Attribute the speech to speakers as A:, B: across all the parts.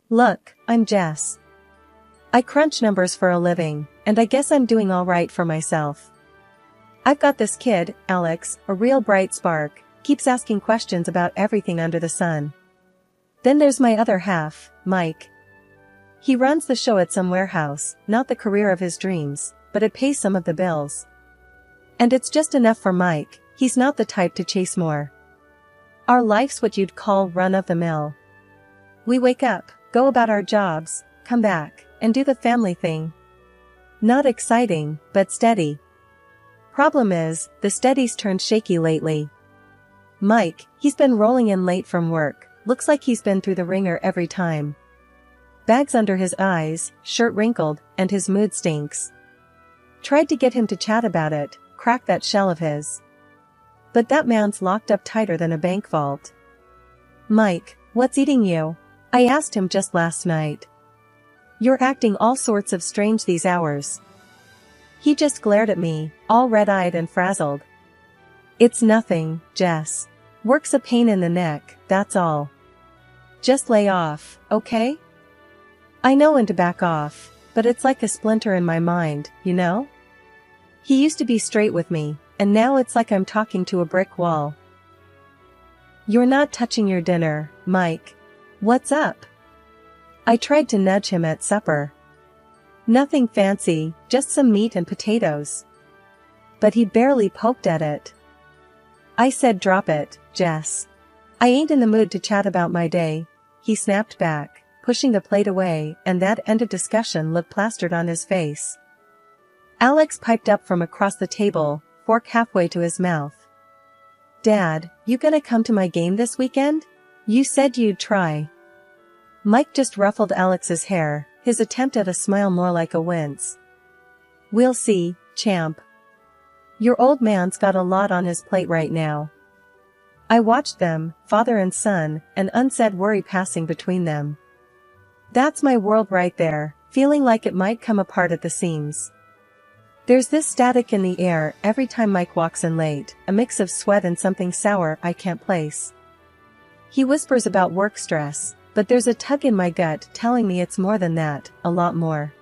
A: Look, I'm Jess. I crunch numbers for a living, and I guess I'm doing alright for myself. I've got this kid, Alex, a real bright spark, keeps asking questions about everything under the sun. Then there's my other half, Mike. He runs the show at some warehouse, not the career of his dreams, but it pays some of the bills. And it's just enough for Mike, he's not the type to chase more. Our life's what you'd call run-of-the-mill. We wake up, go about our jobs, come back, and do the family thing. Not exciting, but steady. Problem is, the steady's turned shaky lately. Mike, he's been rolling in late from work, looks like he's been through the ringer every time. Bags under his eyes, shirt wrinkled, and his mood stinks. Tried to get him to chat about it, crack that shell of his. But that man's locked up tighter than a bank vault. Mike, what's eating you? I asked him just last night. You're acting all sorts of strange these hours. He just glared at me, all red-eyed and frazzled. It's nothing, Jess. Work's a pain in the neck, that's all. Just lay off, okay? I know when to back off, but it's like a splinter in my mind, you know? He used to be straight with me, and now it's like I'm talking to a brick wall. You're not touching your dinner, Mike. What's up? I tried to nudge him at supper. Nothing fancy, just some meat and potatoes. But he barely poked at it. I said, drop it, Jess. I ain't in the mood to chat about my day, he snapped back, pushing the plate away, and that end of discussion looked plastered on his face. Alex piped up from across the table, fork halfway to his mouth. Dad, you gonna come to my game this weekend? You said you'd try. Mike just ruffled Alex's hair, his attempt at a smile more like a wince. We'll see, champ. Your old man's got a lot on his plate right now. I watched them, father and son, an unsaid worry passing between them. That's my world right there, feeling like it might come apart at the seams. There's this static in the air every time Mike walks in late, a mix of sweat and something sour I can't place. He whispers about work stress, but there's a tug in my gut telling me it's more than that, a lot more.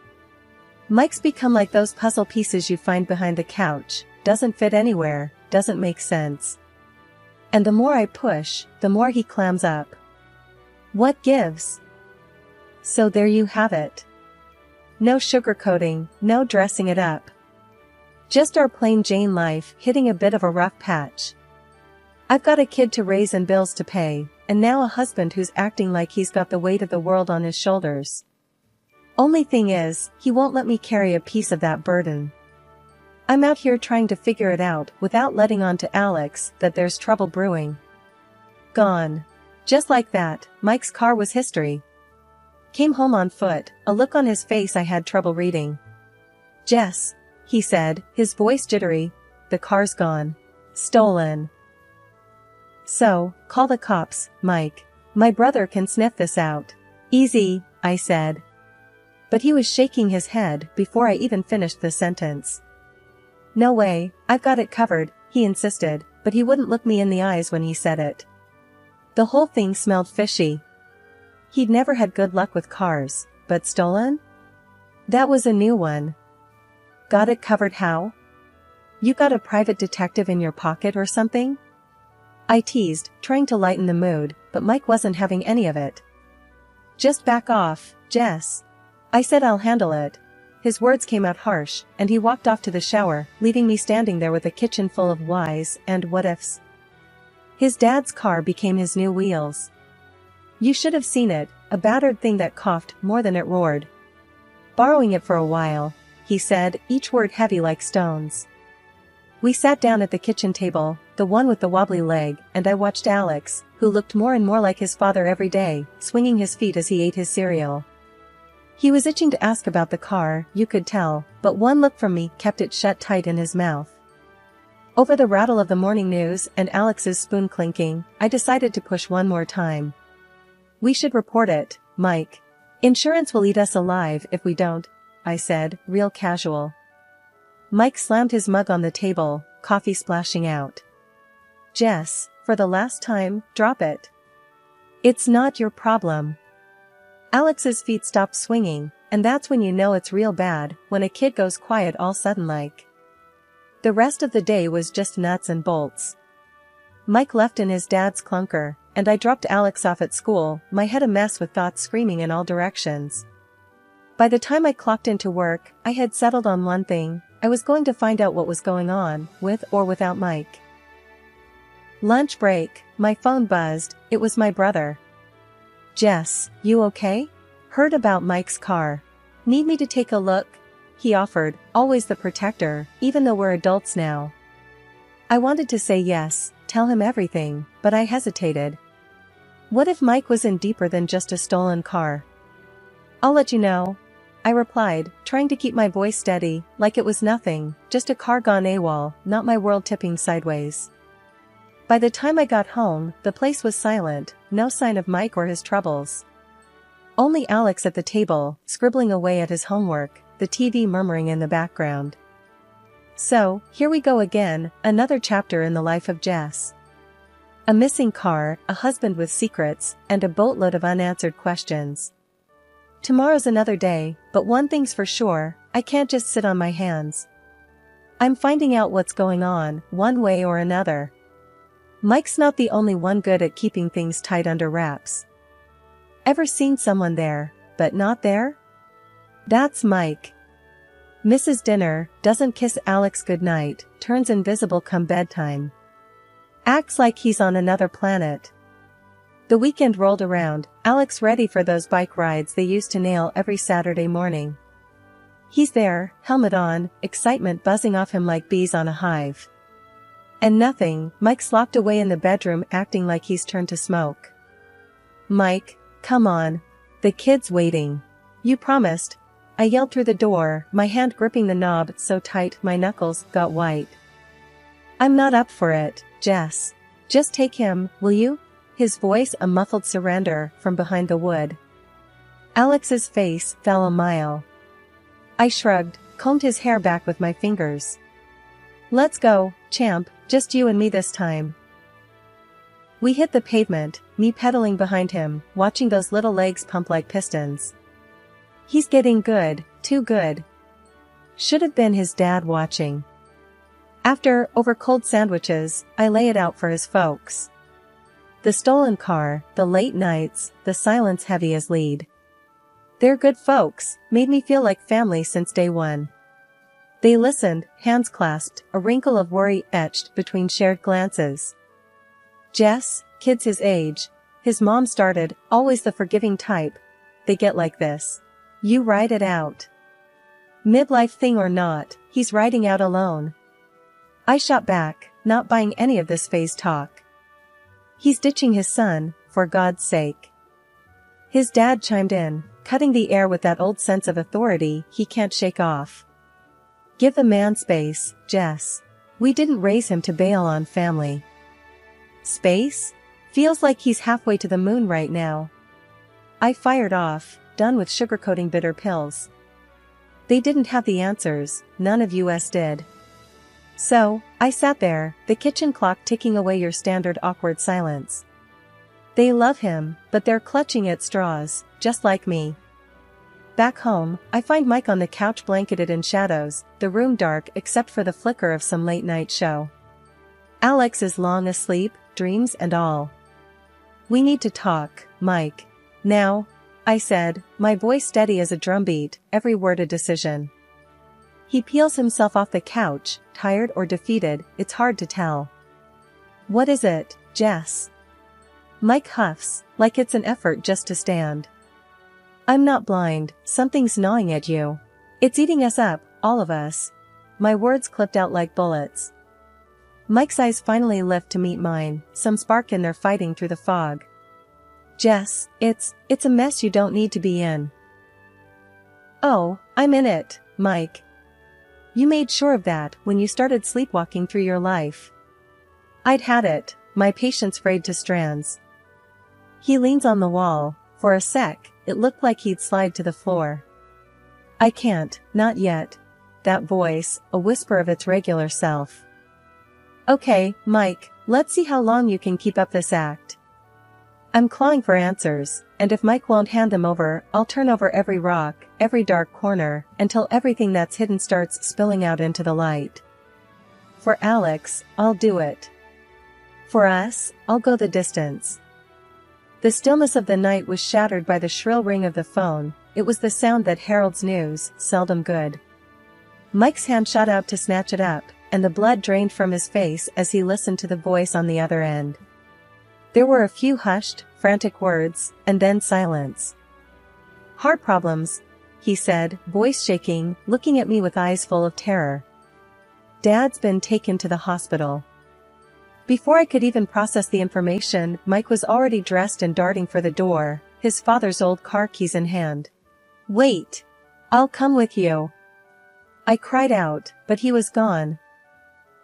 A: Mike's become like those puzzle pieces you find behind the couch, doesn't fit anywhere, doesn't make sense. And the more I push, the more he clams up. What gives? So there you have it. No sugarcoating, no dressing it up. Just our plain Jane life hitting a bit of a rough patch. I've got a kid to raise and bills to pay, and now a husband who's acting like he's got the weight of the world on his shoulders. Only thing is, he won't let me carry a piece of that burden. I'm out here trying to figure it out without letting on to Alex that there's trouble brewing. Gone. Just like that, Mike's car was history. Came home on foot, a look on his face I had trouble reading. Jess, he said, his voice jittery, the car's gone. Stolen. So, call the cops, Mike. My brother can sniff this out. Easy, I said. But he was shaking his head before I even finished the sentence. No way, I've got it covered, he insisted, but he wouldn't look me in the eyes when he said it. The whole thing smelled fishy. He'd never had good luck with cars, but stolen? That was a new one. Got it covered how? You got a private detective in your pocket or something? I teased, trying to lighten the mood, but Mike wasn't having any of it. Just back off, Jess. I said I'll handle it. His words came out harsh, and he walked off to the shower, leaving me standing there with a kitchen full of whys and what-ifs. His dad's car became his new wheels. You should have seen it, a battered thing that coughed more than it roared. Borrowing it for a while, he said, each word heavy like stones. We sat down at the kitchen table, the one with the wobbly leg, and I watched Alex, who looked more and more like his father every day, swinging his feet as he ate his cereal. He was itching to ask about the car, you could tell, but one look from me kept it shut tight in his mouth. Over the rattle of the morning news and Alex's spoon clinking, I decided to push one more time. We should report it, Mike. Insurance will eat us alive if we don't, I said, real casual. Mike slammed his mug on the table, coffee splashing out. Jess, for the last time, drop it. It's not your problem. Alex's feet stopped swinging, and that's when you know it's real bad, when a kid goes quiet all sudden like. The rest of the day was just nuts and bolts. Mike left in his dad's clunker, and I dropped Alex off at school, my head a mess with thoughts screaming in all directions. By the time I clocked into work, I had settled on one thing: I was going to find out what was going on, with or without Mike. Lunch break, my phone buzzed. It was my brother. "Jess, you okay? Heard about Mike's car. Need me to take a look?" he offered, always the protector, even though we're adults now. I wanted to say yes, tell him everything, but I hesitated. What if Mike was in deeper than just a stolen car? "I'll let you know," I replied, trying to keep my voice steady, like it was nothing, just a car gone AWOL, not my world tipping sideways. By the time I got home, the place was silent, no sign of Mike or his troubles. Only Alex at the table, scribbling away at his homework, the TV murmuring in the background. So, here we go again, another chapter in the life of Jess. A missing car, a husband with secrets, and a boatload of unanswered questions. Tomorrow's another day, but one thing's for sure, I can't just sit on my hands. I'm finding out what's going on, one way or another. Mike's not the only one good at keeping things tight under wraps. Ever seen someone there, but not there? That's Mike. Misses dinner, doesn't kiss Alex goodnight, turns invisible come bedtime. Acts like he's on another planet. The weekend rolled around, Alex ready for those bike rides they used to nail every Saturday morning. He's there, helmet on, excitement buzzing off him like bees on a hive. And nothing, Mike's locked away in the bedroom acting like he's turned to smoke. "Mike, come on. The kid's waiting. You promised." I yelled through the door, my hand gripping the knob so tight my knuckles got white. "I'm not up for it, Jess. Just take him, will you?" His voice a muffled surrender from behind the wood. Alex's face fell a mile. I shrugged, combed his hair back with my fingers. "Let's go, champ, just you and me this time." We hit the pavement, me pedaling behind him, watching those little legs pump like pistons. He's getting good, too good. Should have been his dad watching. After, over cold sandwiches, I lay it out for his folks. The stolen car, the late nights, the silence heavy as lead. They're good folks, made me feel like family since day one. They listened, hands clasped, a wrinkle of worry etched between shared glances. "Jess, kids his age," his mom started, always the forgiving type. "They get like this. You ride it out. Midlife thing or not, he's riding out alone." I shot back, not buying any of this phase talk. "He's ditching his son, for God's sake." His dad chimed in, cutting the air with that old sense of authority he can't shake off. "Give the man space, Jess. We didn't raise him to bail on family." Space? Feels like he's halfway to the moon right now. I fired off, done with sugarcoating bitter pills. They didn't have the answers, none of us did. So, I sat there, the kitchen clock ticking away, your standard awkward silence. They love him, but they're clutching at straws, just like me. Back home, I find Mike on the couch blanketed in shadows, the room dark except for the flicker of some late-night show. Alex is long asleep, dreams and all. "We need to talk, Mike. Now," I said, my voice steady as a drumbeat, every word a decision. He peels himself off the couch, tired or defeated, it's hard to tell. "What is it, Jess?" Mike huffs, like it's an effort just to stand. "I'm not blind, something's gnawing at you. It's eating us up, all of us." My words clipped out like bullets. Mike's eyes finally lift to meet mine, some spark in their fighting through the fog. "Jess, it's a mess you don't need to be in." "Oh, I'm in it, Mike. You made sure of that when you started sleepwalking through your life." I'd had it, my patience frayed to strands. He leans on the wall, for a sec, it looked like he'd slide to the floor. "I can't, not yet." That voice, a whisper of its regular self. "Okay, Mike, let's see how long you can keep up this act." I'm clawing for answers, and if Mike won't hand them over, I'll turn over every rock, every dark corner, until everything that's hidden starts spilling out into the light. For Alex, I'll do it. For us, I'll go the distance. The stillness of the night was shattered by the shrill ring of the phone. It was the sound that heralds news, seldom good. Mike's hand shot out to snatch it up, and the blood drained from his face as he listened to the voice on the other end. There were a few hushed, frantic words, and then silence. "Heart problems," he said, voice shaking, looking at me with eyes full of terror. "Dad's been taken to the hospital." Before I could even process the information, Mike was already dressed and darting for the door, his father's old car keys in hand. "Wait! I'll come with you!" I cried out, but he was gone.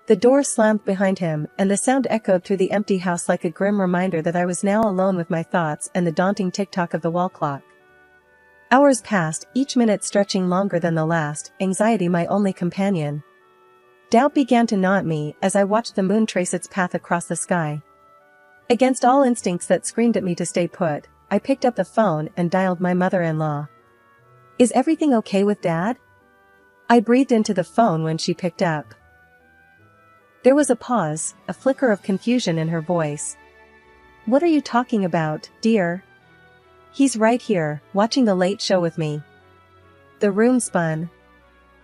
A: The door slammed behind him, and the sound echoed through the empty house like a grim reminder that I was now alone with my thoughts and the daunting tick-tock of the wall clock. Hours passed, each minute stretching longer than the last, anxiety my only companion. Doubt began to gnaw at me as I watched the moon trace its path across the sky. Against all instincts that screamed at me to stay put, I picked up the phone and dialed my mother-in-law. "Is everything okay with Dad?" I breathed into the phone when she picked up. There was a pause, a flicker of confusion in her voice. "What are you talking about, dear?" "He's right here, watching the late show with me." The room spun.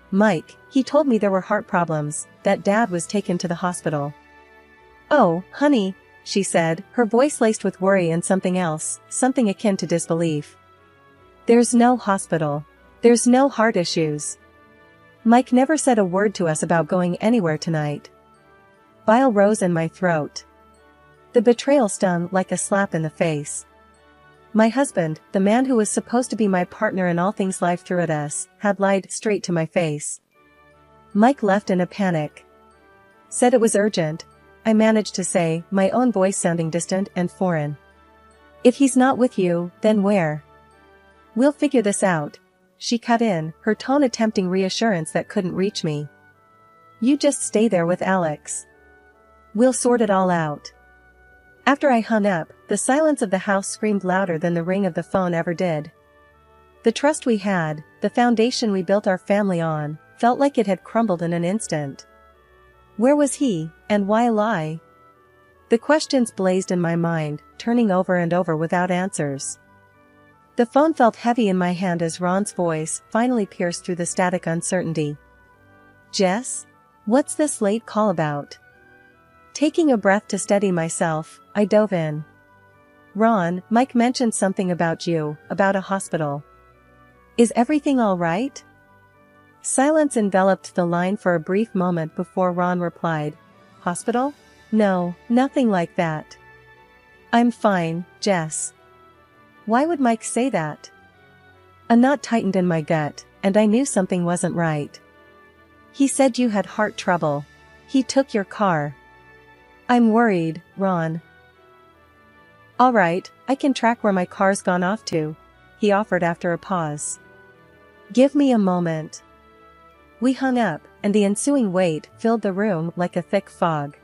A: "Mike, he told me there were heart problems, that Dad was taken to the hospital." "Oh, honey," she said, her voice laced with worry and something else, something akin to disbelief. "There's no hospital. There's no heart issues. Mike never said a word to us about going anywhere tonight." Bile rose in my throat. The betrayal stung like a slap in the face. My husband, the man who was supposed to be my partner in all things life threw at us, had lied straight to my face. "Mike left in a panic. Said it was urgent," I managed to say, my own voice sounding distant and foreign. "If he's not with you, then where?" "We'll figure this out," she cut in, her tone attempting reassurance that couldn't reach me. "You just stay there with Alex. We'll sort it all out." After I hung up, the silence of the house screamed louder than the ring of the phone ever did. The trust we had, the foundation we built our family on, felt like it had crumbled in an instant. Where was he, and why lie? The questions blazed in my mind, turning over and over without answers. The phone felt heavy in my hand as Ron's voice finally pierced through the static uncertainty. "Jess? What's this late call about?" Taking a breath to steady myself, I dove in. "Ron, Mike mentioned something about you, about a hospital. Is everything all right?" Silence enveloped the line for a brief moment before Ron replied, "Hospital? No, nothing like that. I'm fine, Jess." Why would Mike say that? A knot tightened in my gut, and I knew something wasn't right. "He said you had heart trouble. He took your car." "I'm worried, Ron." "All right, I can track where my car's gone off to," he offered after a pause. "Give me a moment." We hung up, and the ensuing wait filled the room like a thick fog.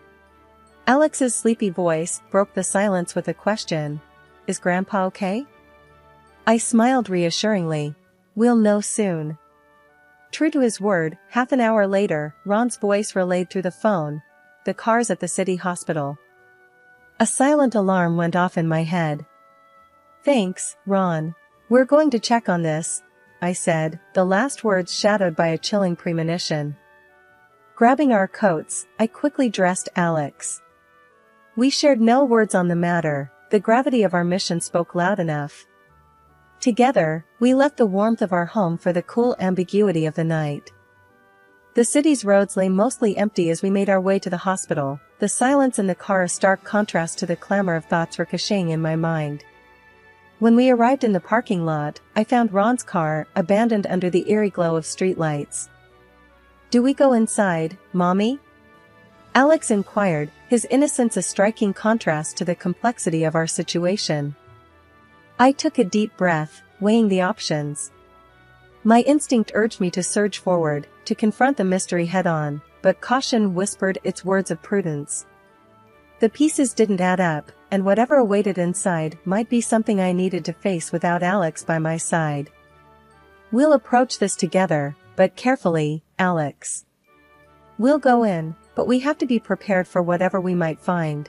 A: Alex's sleepy voice broke the silence with a question. "Is Grandpa okay?" I smiled reassuringly. "We'll know soon." True to his word, half an hour later, Ron's voice relayed through the phone. "The car's at the city hospital." A silent alarm went off in my head. "Thanks, Ron. We're going to check on this," I said, the last words shadowed by a chilling premonition. Grabbing our coats, I quickly dressed Alex. We shared no words on the matter, the gravity of our mission spoke loud enough. Together, we left the warmth of our home for the cool ambiguity of the night. The city's roads lay mostly empty as we made our way to the hospital, the silence in the car a stark contrast to the clamor of thoughts ricocheting in my mind. When we arrived in the parking lot, I found Ron's car, abandoned under the eerie glow of streetlights. "Do we go inside, Mommy?" Alex inquired, his innocence a striking contrast to the complexity of our situation. I took a deep breath, weighing the options. My instinct urged me to surge forward, to confront the mystery head-on, but caution whispered its words of prudence. The pieces didn't add up, and whatever awaited inside might be something I needed to face without Alex by my side. We'll approach this together, but carefully, Alex. We'll go in, but we have to be prepared for whatever we might find.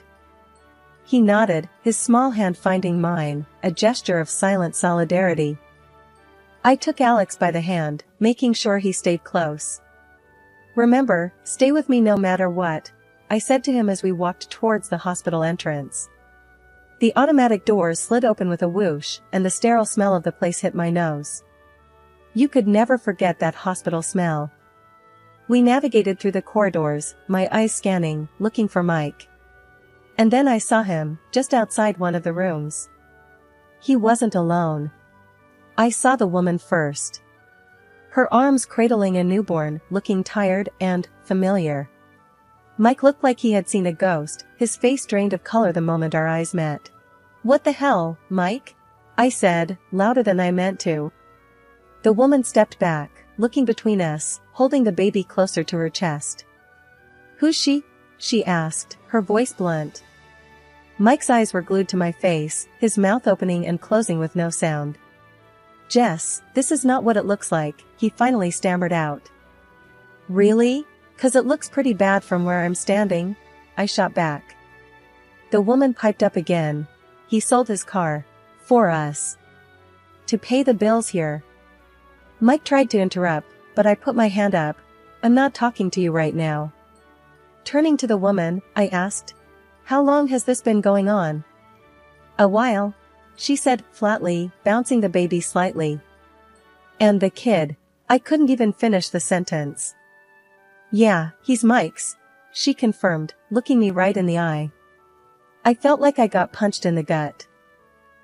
A: He nodded, his small hand finding mine, a gesture of silent solidarity. I took Alex by the hand, making sure he stayed close. Remember, stay with me no matter what, I said to him as we walked towards the hospital entrance. The automatic doors slid open with a whoosh, and the sterile smell of the place hit my nose. You could never forget that hospital smell. We navigated through the corridors, my eyes scanning, looking for Mike. And then I saw him, just outside one of the rooms. He wasn't alone. I saw the woman first. Her arms cradling a newborn, looking tired and familiar. Mike looked like he had seen a ghost, his face drained of color the moment our eyes met. "What the hell, Mike?" I said, louder than I meant to. The woman stepped back, looking between us, holding the baby closer to her chest. "Who's she?" she asked, her voice blunt. Mike's eyes were glued to my face, his mouth opening and closing with no sound. "Jess, this is not what it looks like," he finally stammered out. "Really? 'Cause it looks pretty bad from where I'm standing," I shot back. The woman piped up again. "He sold his car. For us. To pay the bills here." Mike tried to interrupt, but I put my hand up. "I'm not talking to you right now." Turning to the woman, I asked, "How long has this been going on?" "A while," she said flatly, bouncing the baby slightly. "And the kid?" I couldn't even finish the sentence. "Yeah, he's Mike's," she confirmed, looking me right in the eye. I felt like I got punched in the gut.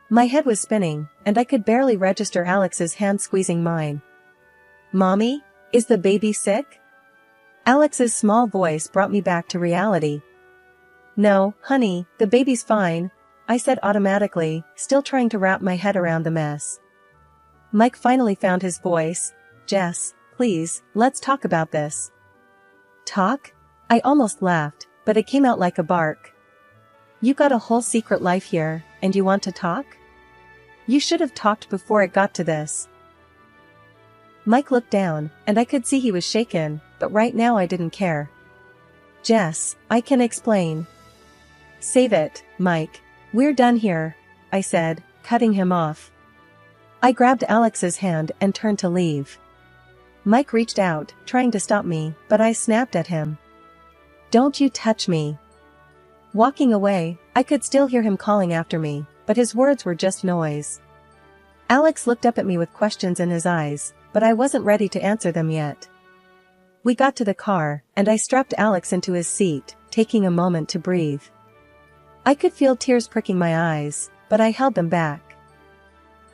A: My head was spinning, and I could barely register Alex's hand squeezing mine. "Mommy, is the baby sick?" Alex's small voice brought me back to reality. "No, honey, the baby's fine," I said automatically, still trying to wrap my head around the mess. Mike finally found his voice. "Jess, please, let's talk about this." "Talk?" I almost laughed, but it came out like a bark. "You got a whole secret life here, and you want to talk? You should have talked before it got to this." Mike looked down, and I could see he was shaken, but right now I didn't care. "Jess, I can explain." "Save it, Mike. We're done here," I said, cutting him off. I grabbed Alex's hand and turned to leave. Mike reached out, trying to stop me, but I snapped at him. "Don't you touch me." Walking away, I could still hear him calling after me, but his words were just noise. Alex looked up at me with questions in his eyes, but I wasn't ready to answer them yet. We got to the car, and I strapped Alex into his seat, taking a moment to breathe. I could feel tears pricking my eyes, but I held them back.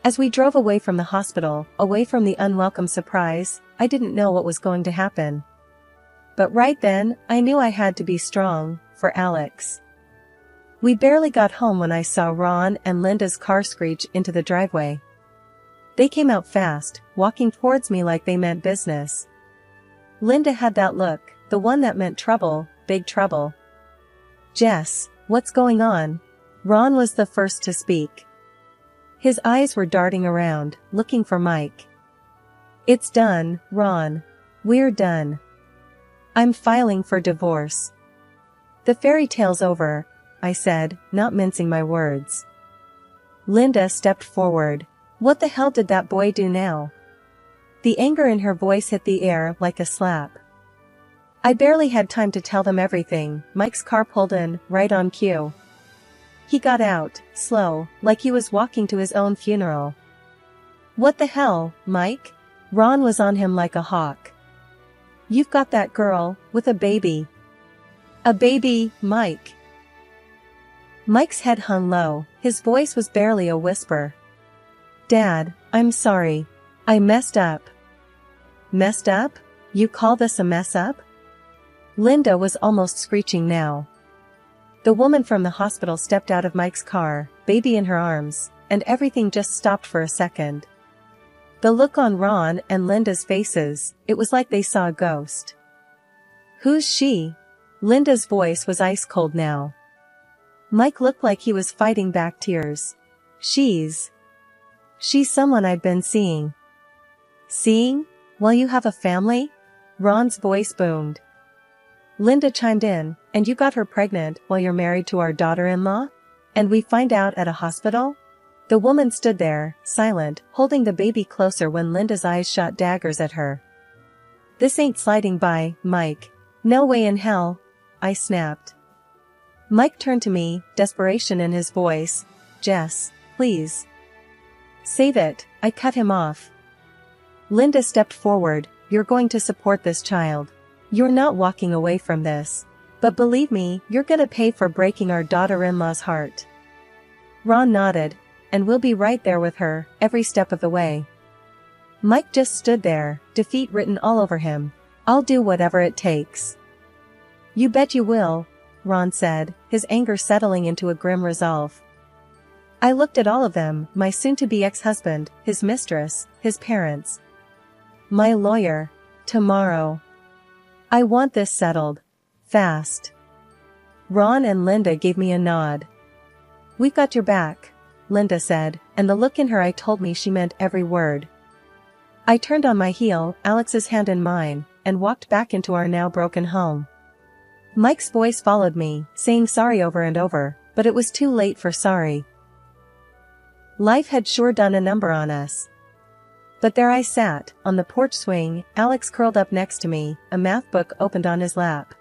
A: As we drove away from the hospital, away from the unwelcome surprise, I didn't know what was going to happen. But right then, I knew I had to be strong, for Alex. We barely got home when I saw Ron and Linda's car screech into the driveway. They came out fast, walking towards me like they meant business. Linda had that look, the one that meant trouble, big trouble. "Jess, what's going on?" Ron was the first to speak. His eyes were darting around, looking for Mike. "It's done, Ron. We're done. I'm filing for divorce." "The fairy tale's over," I said, not mincing my words. Linda stepped forward. "What the hell did that boy do now?" The anger in her voice hit the air like a slap. I barely had time to tell them everything. Mike's car pulled in, right on cue. He got out, slow, like he was walking to his own funeral. "What the hell, Mike?" Ron was on him like a hawk. "You've got that girl, with a baby." "A baby, Mike." Mike's head hung low, his voice was barely a whisper. "Dad, I'm sorry. I messed up." "Messed up? You call this a mess up?" Linda was almost screeching now. The woman from the hospital stepped out of Mike's car, baby in her arms, and everything just stopped for a second. The look on Ron and Linda's faces, it was like they saw a ghost. "Who's she?" Linda's voice was ice cold now. Mike looked like he was fighting back tears. She's someone I've been seeing. Seeing? While you have a family? Ron's voice boomed. Linda chimed in, and you got her pregnant while you're married to our daughter-in-law? And we find out at a hospital? The woman stood there, silent, holding the baby closer when Linda's eyes shot daggers at her. This ain't sliding by, Mike. No way in hell, I snapped. Mike turned to me, desperation in his voice. Jess, please. Save it, I cut him off. Linda stepped forward. You're going to support this child. You're not walking away from this. But believe me, you're gonna pay for breaking our daughter-in-law's heart. Ron nodded, and we'll be right there with her, every step of the way. Mike just stood there, defeat written all over him. I'll do whatever it takes. You bet you will, Ron said, his anger settling into a grim resolve. I looked at all of them, my soon-to-be ex-husband, his mistress, his parents. My lawyer. Tomorrow. I want this settled. Fast. Ron and Linda gave me a nod. We've got your back, Linda said, and the look in her eye told me she meant every word. I turned on my heel, Alex's hand in mine, and walked back into our now broken home. Mike's voice followed me, saying sorry over and over, but it was too late for sorry. Life had sure done a number on us. But there I sat, on the porch swing, Alex curled up next to me, a math book opened on his lap.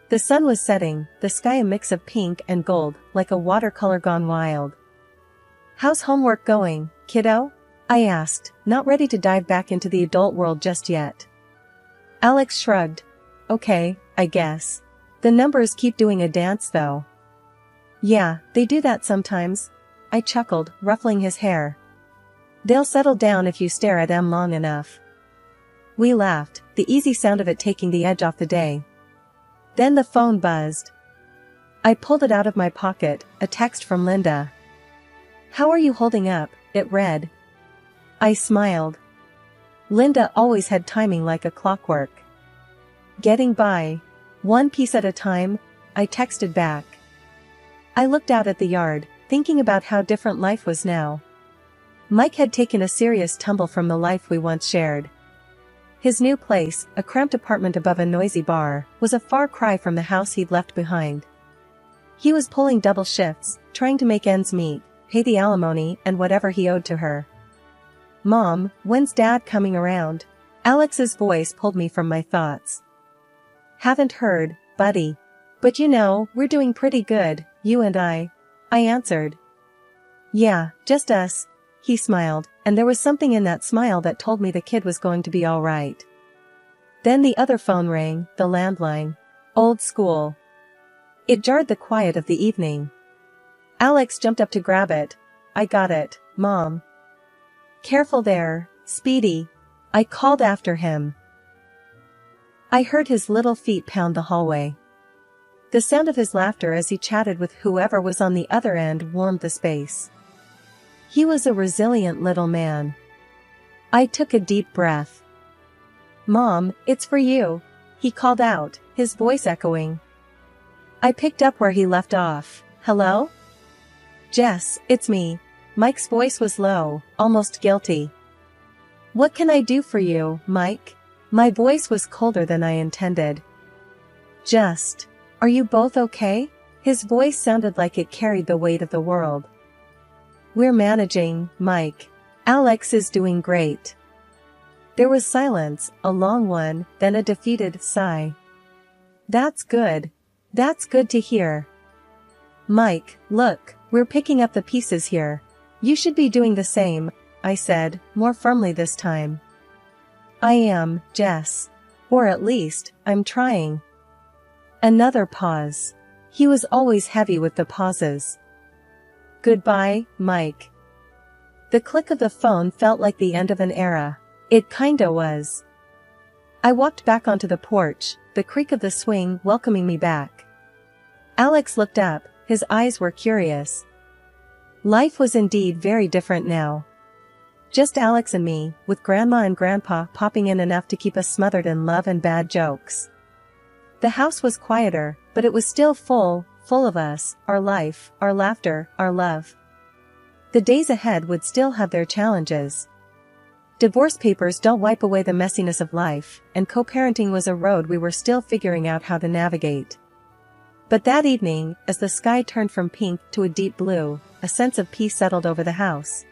A: The sun was setting, the sky a mix of pink and gold, like a watercolor gone wild. How's homework going, kiddo? I asked, not ready to dive back into the adult world just yet. Alex shrugged. Okay, I guess. The numbers keep doing a dance though. Yeah, they do that sometimes. I chuckled, ruffling his hair. They'll settle down if you stare at them long enough. We laughed, the easy sound of it taking the edge off the day. Then the phone buzzed. I pulled it out of my pocket, a text from Linda. How are you holding up? It read. I smiled. Linda always had timing like a clockwork. Getting by. One piece at a time, I texted back. I looked out at the yard, thinking about how different life was now. Mike had taken a serious tumble from the life we once shared. His new place, a cramped apartment above a noisy bar, was a far cry from the house he'd left behind. He was pulling double shifts, trying to make ends meet, pay the alimony and whatever he owed to her. Mom, when's Dad coming around? Alex's voice pulled me from my thoughts. Haven't heard, buddy. But you know, we're doing pretty good, you and I answered. Yeah, just us. He smiled, and there was something in that smile that told me the kid was going to be all right. Then the other phone rang, the landline. Old school. It jarred the quiet of the evening. Alex jumped up to grab it. I got it, Mom. Careful there, Speedy. I called after him. I heard his little feet pound the hallway. The sound of his laughter as he chatted with whoever was on the other end warmed the space. He was a resilient little man. I took a deep breath. Mom, it's for you, he called out, his voice echoing. I picked up where he left off. Hello? Jess, it's me. Mike's voice was low, almost guilty. What can I do for you, Mike? My voice was colder than I intended. Just, are you both okay? His voice sounded like it carried the weight of the world. We're managing, Mike. Alex is doing great. There was silence, a long one, then a defeated sigh. That's good. That's good to hear. Mike, look, we're picking up the pieces here. You should be doing the same, I said, more firmly this time. I am, Jess. Or at least, I'm trying. Another pause. He was always heavy with the pauses. Goodbye, Mike. The click of the phone felt like the end of an era. It kinda was. I walked back onto the porch, the creak of the swing welcoming me back. Alex looked up, his eyes were curious. Life was indeed very different now. Just Alex and me, with Grandma and Grandpa popping in enough to keep us smothered in love and bad jokes. The house was quieter, but it was still full full of us, our life, our laughter, our love. The days ahead would still have their challenges. Divorce papers don't wipe away the messiness of life, and co-parenting was a road we were still figuring out how to navigate. But that evening, as the sky turned from pink to a deep blue, a sense of peace settled over the house.